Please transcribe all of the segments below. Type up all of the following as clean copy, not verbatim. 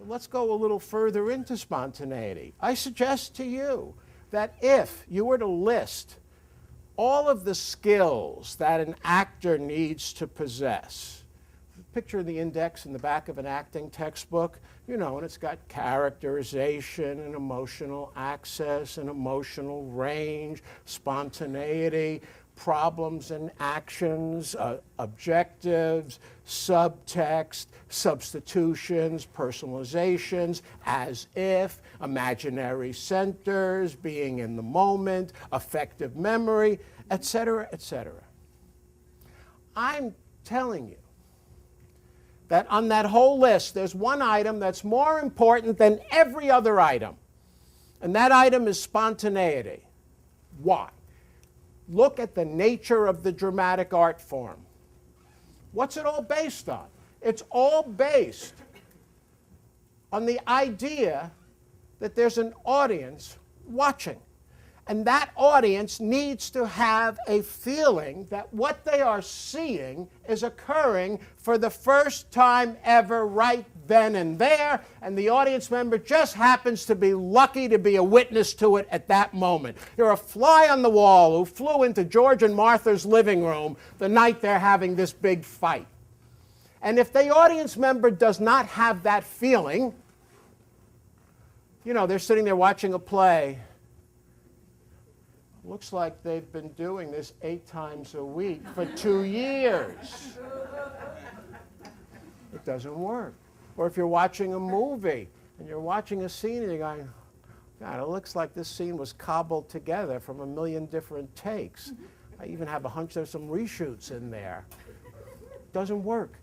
So let's go a little further into spontaneity. I suggest to you that if you were to list all of the skills that an actor needs to possess, picture the index in the back of an acting textbook, you know, and it's got characterization and emotional access and emotional range, spontaneity, problems and actions, objectives, subtext, substitutions, personalizations, as if, imaginary centers, being in the moment, effective memory, etc., etc. I'm telling you that on that whole list, there's one item that's more important than every other item, and that item is spontaneity. Why? Look at the nature of the dramatic art form. What's it all based on? It's all based on the idea that there's an audience watching. And that audience needs to have a feeling that what they are seeing is occurring for the first time ever right then and there, and the audience member just happens to be lucky to be a witness to it at that moment. You're a fly on the wall who flew into George and Martha's living room the night they're having this big fight. And if the audience member does not have that feeling, you know, they're sitting there watching a play. Looks like they've been doing this 8 times a week for 2 years. It doesn't work. Or if you're watching a movie and you're watching a scene and you're going, God, it looks like this scene was cobbled together from a million different takes. I even have a hunch there's some reshoots in there. It doesn't work.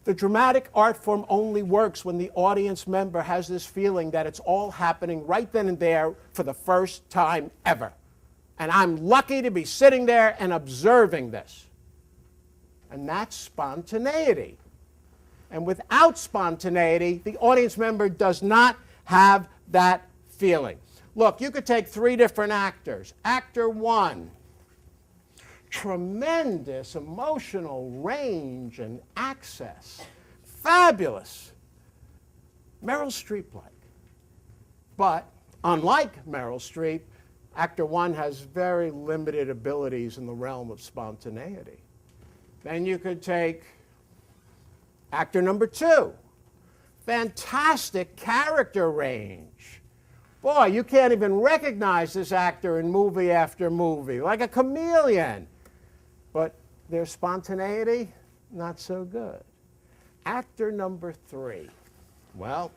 The dramatic art form only works when the audience member has this feeling that it's all happening right then and there for the first time ever. And I'm lucky to be sitting there and observing this. And that's spontaneity. And without spontaneity, the audience member does not have that feeling. Look, you could take 3 different actors. Actor 1, tremendous emotional range and access. Fabulous. Meryl Streep-like. But unlike Meryl Streep, Actor 1 has very limited abilities in the realm of spontaneity. Then you could take actor number 2. Fantastic character range. Boy, you can't even recognize this actor in movie after movie, like a chameleon. But their spontaneity, not so good. Actor number 3. Well,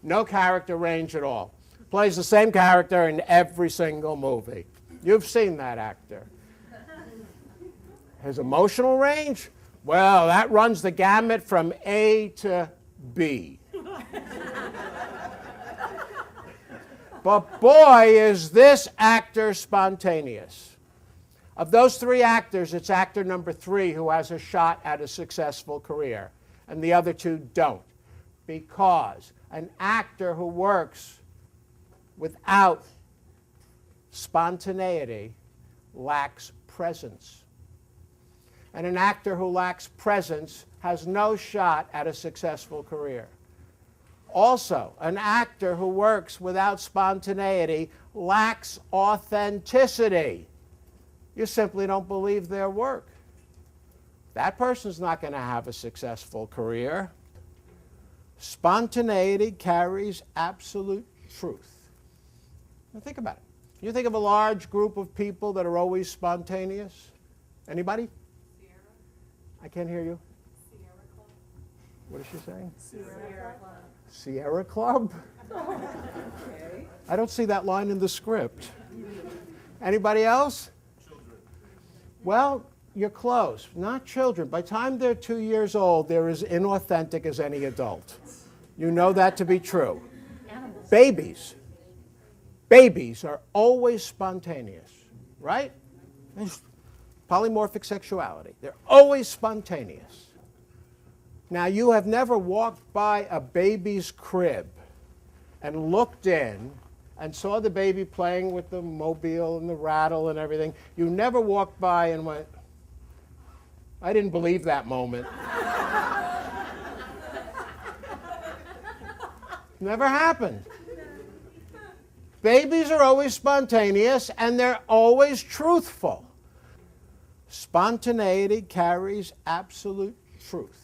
no character range at all. Plays the same character in every single movie. You've seen that actor. His emotional range? Well, that runs the gamut from A to B. But boy, is this actor spontaneous. Of those 3 actors, it's actor number 3 who has a shot at a successful career, and the other 2 don't. Because an actor who works without spontaneity lacks presence. And an actor who lacks presence has no shot at a successful career. Also, an actor who works without spontaneity lacks authenticity. You simply don't believe their work. That person's not going to have a successful career. Spontaneity carries absolute truth. Now think about it. Can you think of a large group of people that are always spontaneous? Anybody? Sierra. I can't hear you. Sierra Club. What is she saying? Sierra Club. Sierra Club? Okay. I don't see that line in the script. Anybody else? Children. Well, you're close. Not children. By the time they're 2 years old, they're as inauthentic as any adult. You know that to be true. Animals. Babies. Babies are always spontaneous, right? It's polymorphic sexuality. They're always spontaneous. Now, you have never walked by a baby's crib and looked in and saw the baby playing with the mobile and the rattle and everything. You never walked by and went, I didn't believe that moment. Never happened. Babies are always spontaneous and they're always truthful. Spontaneity carries absolute truth.